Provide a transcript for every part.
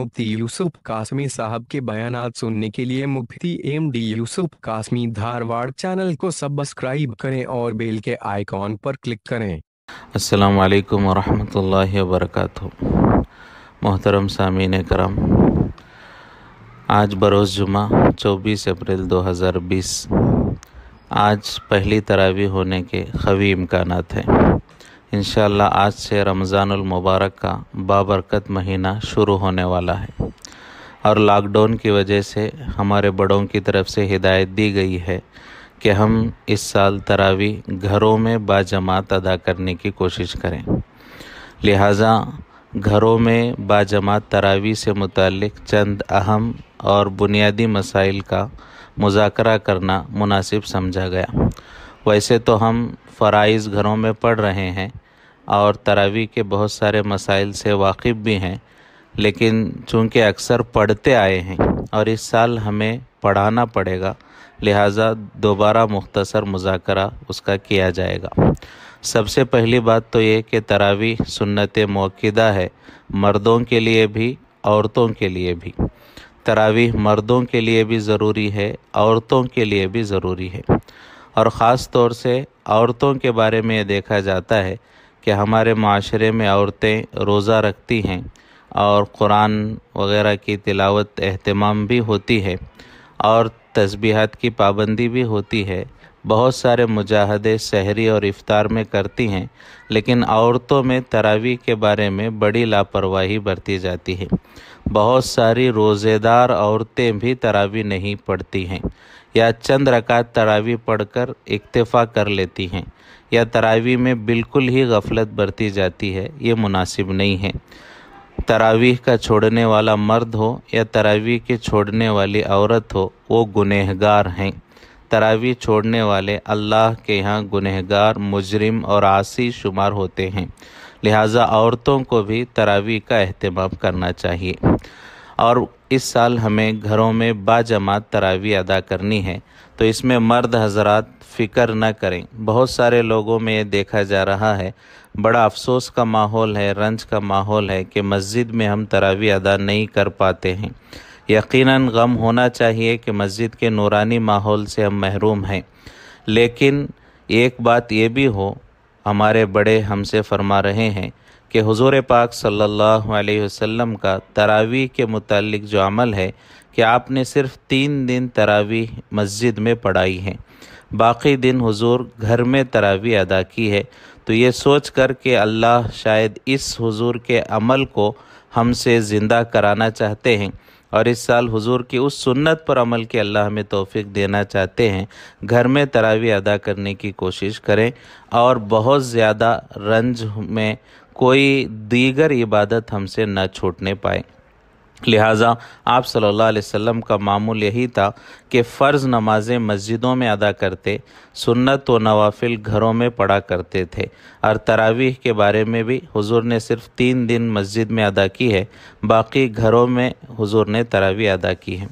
मुफ्ती यूसुफ कासमी साहब के बयानात सुनने के लिए मुफ्ती एमडी यूसुफ कासमी धारवाड़ चैनल को सब्सक्राइब करें और बेल के आइकॉन पर क्लिक करें। अस्सलामु अलैकुम वरहमतुल्लाहि वबरकातुहू। मोहतरम सामीन करम, आज बरोज़ जुमा 24 अप्रैल 2020। आज पहली तरावी होने के ख़वी इम्कानात हैं। इंशाअल्लाह आज से रमज़ानुल मुबारक का बाबरकत महीना शुरू होने वाला है और लॉकडाउन की वजह से हमारे बड़ों की तरफ से हिदायत दी गई है कि हम इस साल तरावी घरों में बाजमात अदा करने की कोशिश करें। लिहाजा घरों में बाजमात तरावी से मुताल्लिक़ चंद अहम और बुनियादी मसाइल का मुज़ाकरा करना मुनासिब समझा गया। वैसे तो हम फ़राइज़ घरों में पढ़ रहे हैं और तरावी के बहुत सारे मसाइल से वाकिफ़ भी हैं, लेकिन चूँकि अक्सर पढ़ते आए हैं और इस साल हमें पढ़ाना पड़ेगा, लिहाजा दोबारा मुख्तसर मुज़ाकरा उसका किया जाएगा। सबसे पहली बात तो ये कि तरावी सुन्नत मुअक्किदा है, मर्दों के लिए भी औरतों के लिए भी। तरावी मर्दों के लिए भी ज़रूरी है, औरतों के लिए भी ज़रूरी है। और ख़ास तौर से औरतों के बारे में ये देखा जाता है कि हमारे माशरे में औरतें रोज़ा रखती हैं और कुरान वग़ैरह की तिलावत एहतमाम भी होती है और तस्बीहात की पाबंदी भी होती है। बहुत सारे मुजाहदे सहरी और इफ्तार में करती हैं, लेकिन औरतों में तरावी के बारे में बड़ी लापरवाही बरती जाती है। बहुत सारी रोज़ेदार औरतें भी तरावी नहीं पढ़ती हैं या चंद रकात तरावी पढ़कर इक्तिफ़ा कर लेती हैं या तरावी में बिल्कुल ही गफलत बरती जाती है। ये मुनासिब नहीं है। तरावीह का छोड़ने वाला मर्द हो या तरावी के छोड़ने वाली औरत हो, वो गुनहगार हैं। तरावी छोड़ने वाले अल्लाह के यहाँ गुनहगार, मुजरिम और आसी शुमार होते हैं। लिहाजा औरतों को भी तरावी का एहतमाम करना चाहिए। और इस साल हमें घरों में बाजमात तरावी अदा करनी है, तो इसमें मर्द हजरात फ़िक्र न करें। बहुत सारे लोगों में ये देखा जा रहा है, बड़ा अफसोस का माहौल है, रंज का माहौल है कि मस्जिद में हम तरावी अदा नहीं कर पाते हैं। यकीनन गम होना चाहिए कि मस्जिद के नूरानी माहौल से हम महरूम हैं, लेकिन एक बात ये भी हो, हमारे बड़े हमसे फरमा रहे हैं कि हुज़ूर पाक सल्लल्लाहु अलैहि वसल्लम का तरावी के मुतालिक जो अमल है कि आपने सिर्फ़ 3 दिन तरावी मस्जिद में पढ़ाई है, बाकी दिन हुजूर घर में तरावी अदा की है। तो ये सोच कर कि अल्लाह शायद इस हुजूर के अमल को हमसे ज़िंदा कराना चाहते हैं और इस साल हुजूर की उस सुन्नत पर अमल के अल्लाह हमें तौफीक देना चाहते हैं। घर में तरावी अदा करने की कोशिश करें और बहुत ज़्यादा रंज में कोई दीगर इबादत हमसे न छूटने पाए। लिहाजा आप सल्लल्लाहु अलैहि वसल्लम का मामूल यही था कि फ़र्ज़ नमाज़ें मस्जिदों में अदा करते, सुन्नत व नवाफिल घरों में पढ़ा करते थे। और तरावीह के बारे में भी हुजूर ने सिर्फ़ 3 दिन मस्जिद में अदा की है, बाकी घरों में हुजूर ने तरावीह अदा की है।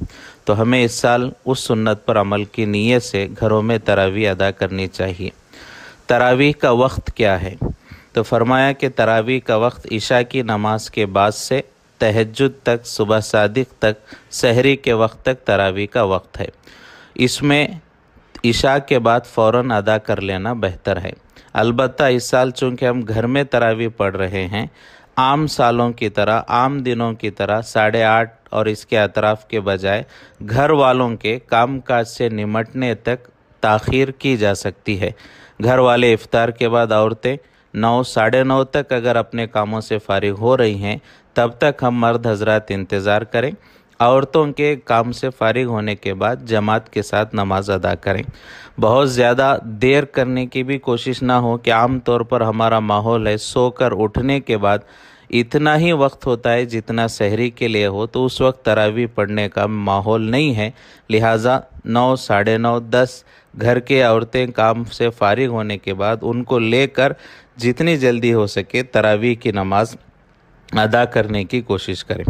तो हमें इस साल उस सुन्नत पर अमल की नीयत से घरों में तरावीह अदा करनी चाहिए। तरावीह का वक्त क्या है? तो फरमाया कि तरावीह का वक्त इशा की नमाज के बाद से तहज्जुद तक, सुबह सादिक तक, सहरी के वक्त तक तरावी का वक्त है। इसमें इशा के बाद फ़ौरन अदा कर लेना बेहतर है। अलबत्ता इस साल चूँकि हम घर में तरावी पढ़ रहे हैं, आम सालों की तरह, आम दिनों की तरह 8:30 और इसके अतराफ़ के बजाय घर वालों के काम काज से निमटने तक ताख़ीर की जा सकती है। घर वाले इफ्तार के बाद औरतें 9, 9:30 तक अगर अपने कामों से फारिग हो रही हैं, तब तक हम मर्द हजरात इंतज़ार करें। औरतों के काम से फारिग होने के बाद जमात के साथ नमाज अदा करें। बहुत ज़्यादा देर करने की भी कोशिश ना हो कि आम तौर पर हमारा माहौल है सोकर उठने के बाद इतना ही वक्त होता है जितना सहरी के लिए हो, तो उस वक्त तरावी पढ़ने का माहौल नहीं है। लिहाजा 9, 9:30, 10 घर के औरतें काम से फारिग होने के बाद उनको लेकर जितनी जल्दी हो सके तरावी की नमाज अदा करने की कोशिश करें।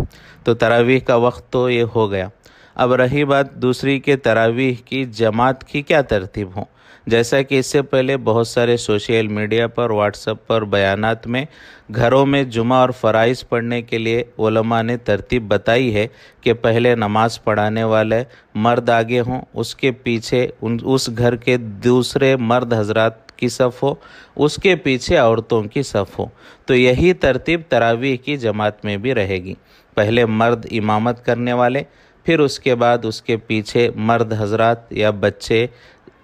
तो तरावीह का वक्त तो ये हो गया। अब रही बात दूसरी के तरावीह की जमात की क्या तरतीब हो। जैसा कि इससे पहले बहुत सारे सोशल मीडिया पर, व्हाट्सएप पर बयानात में घरों में जुमा और फ़राइज़ पढ़ने के लिए उलमा ने तरतीब बताई है कि पहले नमाज पढ़ाने वाले मर्द आगे हों, उसके पीछे उस घर के दूसरे मर्द हजरात की सफ़ हो, उसके पीछे औरतों की सफ़ हो। तो यही तरतीब तरावीह की जमात में भी रहेगी। पहले मर्द इमामत करने वाले, फिर उसके बाद उसके पीछे मर्द हजरात या बच्चे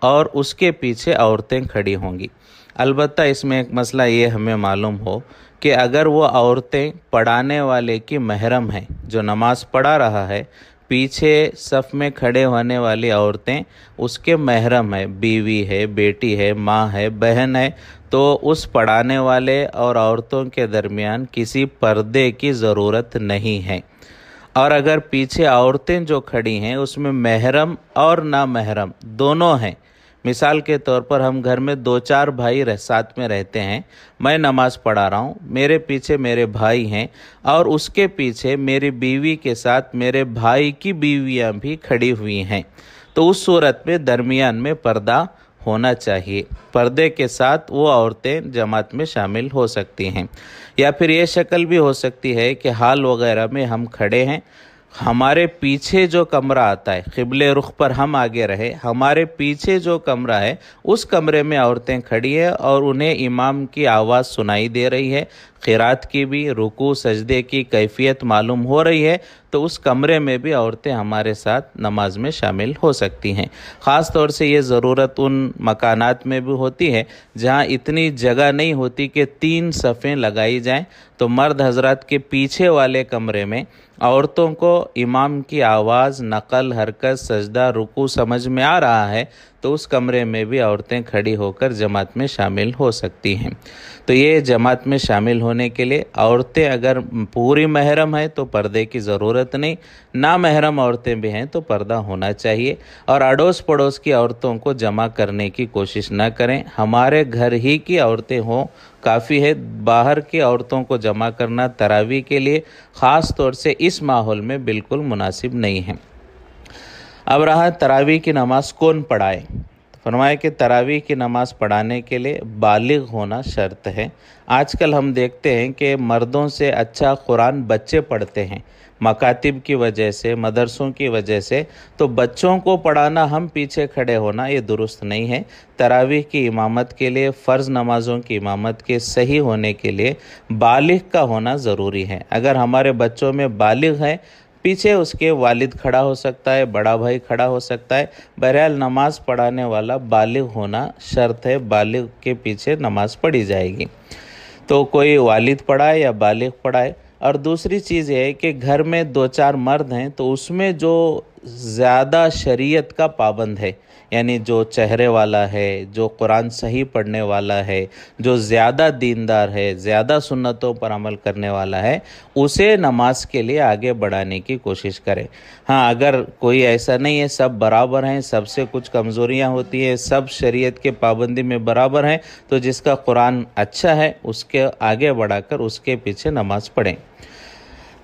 और उसके पीछे औरतें खड़ी होंगी। अलबत्ता इसमें एक मसला ये हमें मालूम हो कि अगर वो औरतें पढ़ाने वाले की महरम हैं, जो नमाज पढ़ा रहा है, पीछे सफ़ में खड़े होने वाली औरतें उसके महरम है, बीवी है, बेटी है, माँ है, बहन है, तो उस पढ़ाने वाले और औरतों के दरमियान किसी पर्दे की ज़रूरत नहीं है। और अगर पीछे औरतें जो खड़ी हैं उसमें महरम और ना महरम दोनों हैं, मिसाल के तौर पर हम घर में 2-4 भाई साथ में रहते हैं, मैं नमाज़ पढ़ा रहा हूँ, मेरे पीछे मेरे भाई हैं और उसके पीछे मेरी बीवी के साथ मेरे भाई की बीवियाँ भी खड़ी हुई हैं, तो उस सूरत में दरमियान में पर्दा होना चाहिए। पर्दे के साथ वो औरतें जमात में शामिल हो सकती हैं। या फिर ये शक्ल भी हो सकती है कि हाल वगैरह में हम खड़े हैं, हमारे पीछे जो कमरा आता है, क़िबले रुख पर हम आगे रहे, हमारे पीछे जो कमरा है उस कमरे में औरतें खड़ी है और उन्हें इमाम की आवाज़ सुनाई दे रही है, क़िरात की भी, रुकू सजदे की कैफियत मालूम हो रही है, तो उस कमरे में भी औरतें हमारे साथ नमाज में शामिल हो सकती हैं। ख़ास तौर से ये ज़रूरत उन मकानात में भी होती है जहाँ इतनी जगह नहीं होती कि 3 सफ़ें लगाई जाएं, तो मर्द हजरात के पीछे वाले कमरे में औरतों को इमाम की आवाज़, नकल, हरकत, सजदा, रुकू समझ में आ रहा है, तो उस कमरे में भी औरतें खड़ी होकर जमात में शामिल हो सकती हैं। तो ये जमात में शामिल होने के लिए औरतें अगर पूरी महरम है तो पर्दे की ज़रूरत नहीं, ना महरम औरतें भी हैं तो पर्दा होना चाहिए। और अड़ोस पड़ोस की औरतों को जमा करने की कोशिश न करें, हमारे घर ही की औरतें हों काफ़ी है। बाहर की औरतों को जमा करना तरावी के लिए ख़ास तौर से इस माहौल में बिल्कुल मुनासिब नहीं है। अब रहा तरावी की नमाज कौन पढ़ाए, फरमाया कि तरावी की नमाज़ पढ़ाने के लिए बालिग होना शर्त है। आजकल हम देखते हैं कि मर्दों से अच्छा कुरान बच्चे पढ़ते हैं, मकातिब की वजह से, मदरसों की वजह से, तो बच्चों को पढ़ाना, हम पीछे खड़े होना, ये दुरुस्त नहीं है। तरावीह की इमामत के लिए, फ़र्ज़ नमाज़ों की इमामत के सही होने के लिए बालिग का होना ज़रूरी है। अगर हमारे बच्चों में बालिग है, पीछे उसके वालिद खड़ा हो सकता है, बड़ा भाई खड़ा हो सकता है, बहरहाल नमाज पढ़ाने वाला बालिग होना शर्त है, बालिग के पीछे नमाज पढ़ी जाएगी। तो कोई वालिद पढ़ाए या बालिग पढ़ाए। और दूसरी चीज़ ये है कि घर में 2-4 मर्द हैं तो उसमें जो ज़्यादा शरीयत का पाबंद है, यानी जो चेहरे वाला है, जो कुरान सही पढ़ने वाला है, जो ज़्यादा दीनदार है, ज़्यादा सुन्नतों पर अमल करने वाला है, उसे नमाज के लिए आगे बढ़ाने की कोशिश करें। हाँ, अगर कोई ऐसा नहीं है, सब बराबर हैं, सबसे कुछ कमज़ोरियाँ होती हैं, सब शरीयत के पाबंदी में बराबर हैं, तो जिसका कुरान अच्छा है उसके आगे बढ़ाकर उसके पीछे नमाज पढ़ें।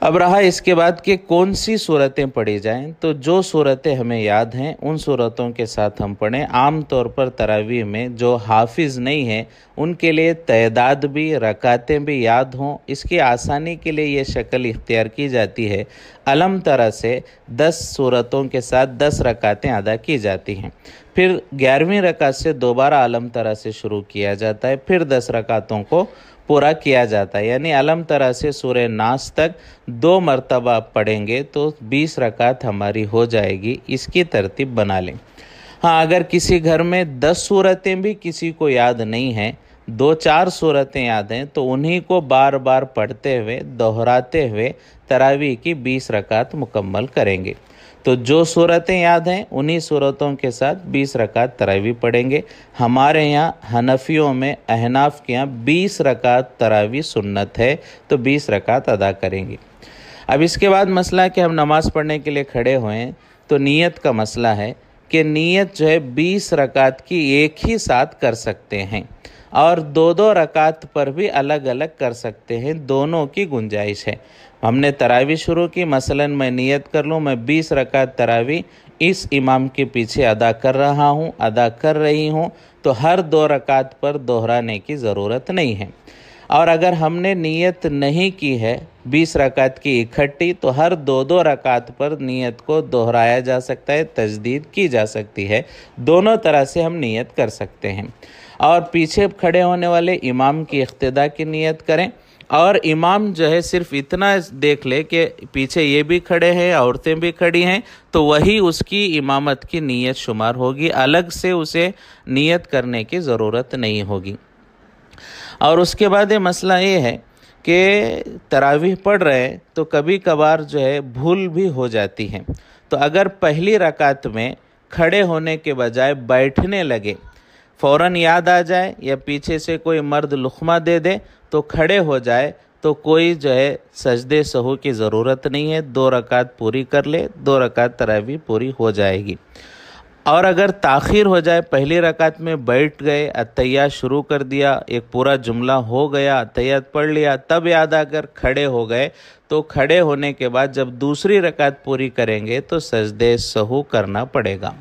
अब रहा इसके बाद कि कौन सी सूरतें पढ़ी जाएं, तो जो सूरतें हमें याद हैं उन सूरतों के साथ हम पढ़ें। आम तौर पर तरावीह में जो हाफिज़ नहीं है उनके लिए तयदाद भी, रकातें भी याद हों, इसकी आसानी के लिए ये शक्ल इख्तियार की जाती है। अलम तरह से 10 सूरतों के साथ 10 रकातें अदा की जाती हैं, फिर 11वीं रकात से दोबारा अलम तरह से शुरू किया जाता है, फिर 10 रकातों को पूरा किया जाता है। यानी अलम तरह से सूरह नास तक 2 मरतबा पढ़ेंगे तो 20 रकात हमारी हो जाएगी। इसकी तरतीब बना लें। हाँ, अगर किसी घर में 10 सूरतें भी किसी को याद नहीं हैं, 2-4 सूरतें याद हैं, तो उन्हीं को बार बार पढ़ते हुए, दोहराते हुए तरावीह की 20 रकात मुकम्मल करेंगे। तो जो सूरतें याद हैं उन्हीं सूरतों के साथ 20 रकात तरावी पढ़ेंगे। हमारे यहाँ हनफियों में, अहनाफ के यहाँ 20 रकात तरावी सुन्नत है, तो 20 रकात अदा करेंगे। अब इसके बाद मसला कि हम नमाज़ पढ़ने के लिए खड़े हुए तो नियत का मसला है कि नियत जो है 20 रकात की एक ही साथ कर सकते हैं और 2-2 रकात पर भी अलग अलग कर सकते हैं, दोनों की गुंजाइश है। हमने तरावी शुरू की, मसलन मैं नियत कर लूँ मैं 20 रकात तरावी اس इमाम के पीछे अदा कर रहा हूँ, अदा कर रही हूँ, तो हर 2 रकात पर दोहराने की ज़रूरत नहीं है। और अगर हमने नीयत नहीं की है 20 रकात की इकट्ठी, तो हर 2-2 रकात पर नीयत को दोहराया जा सकता है, तजदीद की जा सकती है। दोनों तरह से हम नीयत कर सकते हैं। और पीछे खड़े होने वाले इमाम की इख्तिदा की नीयत करें, और इमाम जो है सिर्फ इतना देख ले कि पीछे ये भी खड़े हैं, औरतें भी खड़ी हैं, तो वही उसकी इमामत की नीयत शुमार होगी, अलग से उसे नीयत करने की ज़रूरत नहीं होगी। और उसके बाद ये मसला ये है कि तरावीह पढ़ रहे हैं तो कभी कभार जो है भूल भी हो जाती है। तो अगर पहली रकात में खड़े होने के बजाय बैठने लगे, फ़ौरन याद आ जाए या पीछे से कोई मर्द लुक़मा दे दे तो खड़े हो जाए, तो कोई जो है सजदे सहू की ज़रूरत नहीं है, 2 रकात पूरी कर ले, 2 रकात तरावी पूरी हो जाएगी। और अगर ताख़ीर हो जाए, पहली रकात में बैठ गए, अत्तहियात शुरू कर दिया, एक पूरा जुमला हो गया, अत्तहियात पढ़ लिया, तब याद आकर खड़े हो गए, तो खड़े होने के बाद जब दूसरी रकात पूरी करेंगे तो सजदे सहू करना पड़ेगा।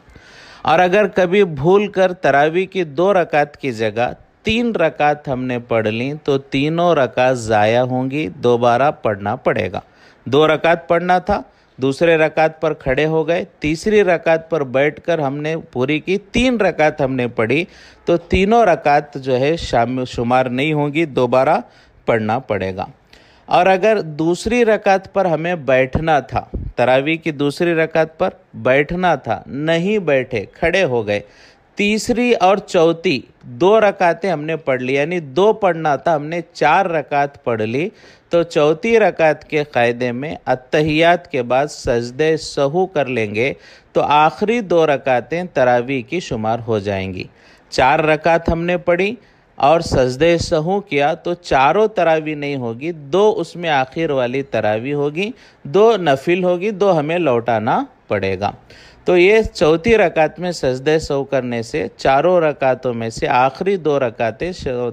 और अगर कभी भूल कर तरावी की 2 रकात की जगह 3 रकात हमने पढ़ ली, तो तीनों रकात ज़ाया होंगी, दोबारा पढ़ना पड़ेगा। 2 रकात पढ़ना था, दूसरे रकात पर खड़े हो गए, तीसरी रकात पर बैठकर हमने पूरी की, 3 रकात हमने पढ़ी, तो तीनों रकात जो है शुमार नहीं होंगी, दोबारा पढ़ना पड़ेगा। और अगर दूसरी रकात पर हमें बैठना था, तरावी की दूसरी रकात पर बैठना था, नहीं बैठे, खड़े हो गए, तीसरी और चौथी 2 रकातें हमने पढ़ ली, यानी 2 पढ़ना था, हमने 4 रकात पढ़ ली, तो चौथी रकात के कायदे में अत्तहियात के बाद सजदे सहू कर लेंगे, तो आखिरी 2 रकातें तरावी की शुमार हो जाएंगी। 4 रकात हमने पढ़ी और सजदे सहू किया, तो चारों तरावी नहीं होगी, 2 उसमें आखिर वाली तरावी होगी, 2 नफिल होगी, 2 हमें लौटाना पड़ेगा। तो ये चौथी रकात में सजदे सहू करने से चारों रकातों में से आखिरी 2 रकातें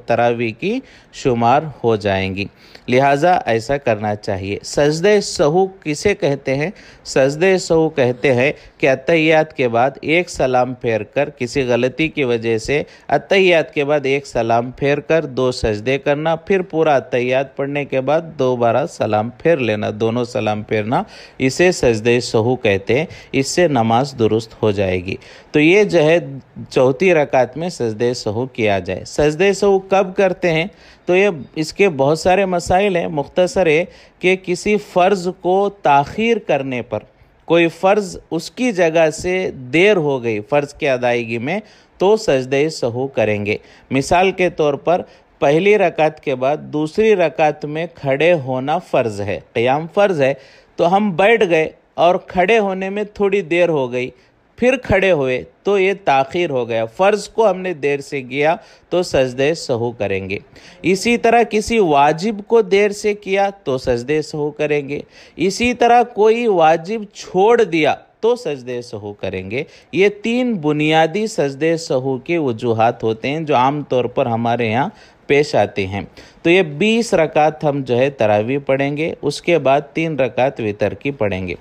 तरावी की शुमार हो जाएंगी। लिहाजा ऐसा करना चाहिए। सजदे सहू किसे कहते हैं? सजदे सहू कहते हैं कि अत्तहियात के बाद एक सलाम फेर कर, किसी गलती की वजह से अत्तहियात के बाद एक सलाम फेर कर 2 सजदे करना, फिर पूरा अत्तहियात पढ़ने के बाद दोबारा सलाम फेर लेना, दोनों सलाम फेरना, इसे सजदे सहू कहते हैं। इससे नमाज दुरुस्त हो जाएगी। तो ये जो है चौथी रकात में सजदे सहू किया जाए। सजदे सहू कब करते हैं? तो ये इसके बहुत सारे मसाइल हैं। मुख्तसर है कि किसी फ़र्ज़ को ताख़ीर करने पर, कोई फ़र्ज़ उसकी जगह से देर हो गई फ़र्ज़ की अदायगी में, तो सजदे सहू करेंगे। मिसाल के तौर पर पहली रकात के बाद दूसरी रकात में खड़े होना फ़र्ज़ है, क़याम फ़र्ज़ है, तो हम बैठ गए और खड़े होने में थोड़ी देर हो गई, फिर खड़े हुए, तो ये ताख़ीर हो गया, फ़र्ज़ को हमने देर से किया, तो सजदे सहू करेंगे। इसी तरह किसी वाजिब को देर से किया तो सजदे सहू करेंगे। इसी तरह कोई वाजिब छोड़ दिया तो सजदे सहू करेंगे। ये 3 बुनियादी सजदे सहू के वजूहात होते हैं जो आम तौर पर हमारे यहाँ पेश आते हैं। तो ये 20 रकात हम जो है तरावी पढ़ेंगे, उसके बाद 3 रकात वितर की पढ़ेंगे।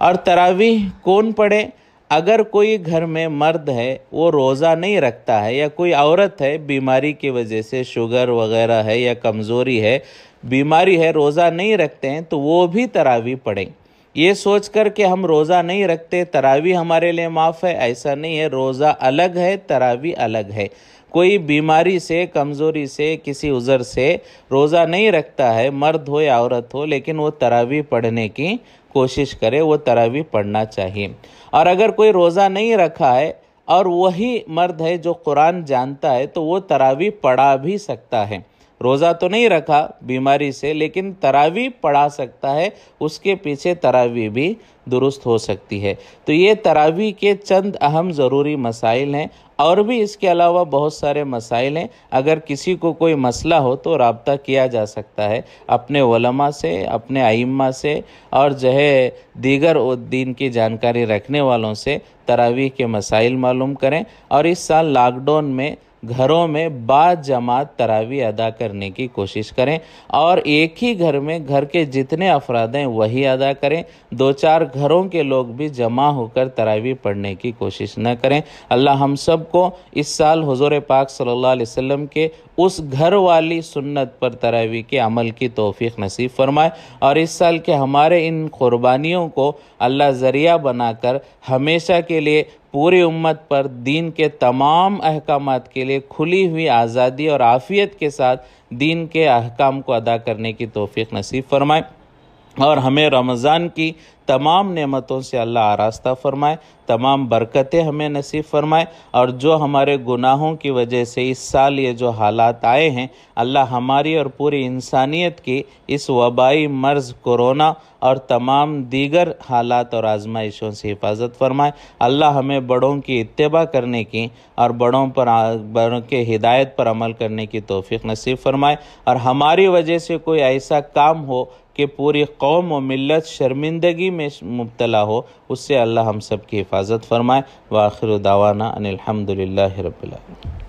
और तरावी कौन पढ़े? अगर कोई घर में मर्द है, वो रोज़ा नहीं रखता है, या कोई औरत है बीमारी की वजह से, शुगर वगैरह है या कमज़ोरी है, बीमारी है, रोज़ा नहीं रखते हैं, तो वो भी तरावी पढ़ें। ये सोच कर कि हम रोज़ा नहीं रखते, तरावी हमारे लिए माफ़ है, ऐसा नहीं है। रोज़ा अलग है, तरावी अलग है। कोई बीमारी से, कमज़ोरी से, किसी उज़र से रोज़ा नहीं रखता है, मर्द हो या औरत हो, लेकिन वो तरावी पढ़ने की कोशिश करे, वो तरावी पढ़ना चाहिए। और अगर कोई रोज़ा नहीं रखा है और वही मर्द है जो कुरान जानता है, तो वो तरावी पढ़ा भी सकता है। रोज़ा तो नहीं रखा बीमारी से, लेकिन तरावी पढ़ा सकता है, उसके पीछे तरावी भी दुरुस्त हो सकती है। तो ये तरावी के चंद अहम ज़रूरी मसाइल हैं, और भी इसके अलावा बहुत सारे मसाइल हैं। अगर किसी को कोई मसला हो तो राब्ता किया जा सकता है अपने उलमा से, अपने आइम्मा से, और जो है दीगर दीन की जानकारी रखने वालों से तरावी के मसाइल मालूम करें। और इस साल लॉकडाउन में گھروں میں با جماعت تراویح ادا کرنے کی کوشش کریں، اور ایک ہی گھر میں گھر کے جتنے افراد ہیں وہی ادا کریں، 2-4 گھروں کے لوگ بھی جمع ہو کر تراویح پڑھنے کی کوشش نہ کریں۔ اللہ ہم سب کو اس سال حضور پاک صلی اللہ علیہ وسلم کے اس گھر والی سنت پر تراویح کے عمل کی توفیق نصیب فرمائے، اور اس سال کے ہمارے ان قربانیوں کو اللہ ذریعہ بنا کر ہمیشہ کے لیے پوری امت پر دین کے تمام احکامات کے لیے کھلی ہوئی آزادی اور عافیت کے ساتھ دین کے احکام کو ادا کرنے کی توفیق نصیب فرمائے، اور ہمیں رمضان کی تمام نعمتوں سے اللہ آراستہ فرمائے، تمام برکتیں ہمیں نصیب فرمائے، اور جو ہمارے گناہوں کی وجہ سے اس سال یہ جو حالات آئے ہیں، اللہ ہماری اور پوری انسانیت کی اس وبائی مرض کورونا اور تمام دیگر حالات اور آزمائشوں سے حفاظت فرمائے۔ اللہ ہمیں بڑوں کی اتباع کرنے کی اور بڑوں کے ہدایت پر عمل کرنے کی توفیق نصیب فرمائے، اور ہماری وجہ سے کوئی ایسا کام ہو کہ پوری قوم و ملت شرمندگی میں مبتلا ہو، اس سے اللہ ہم سب کی حفاظت فرمائے۔ وآخر دعوانا ان الحمد للہ رب العالمین۔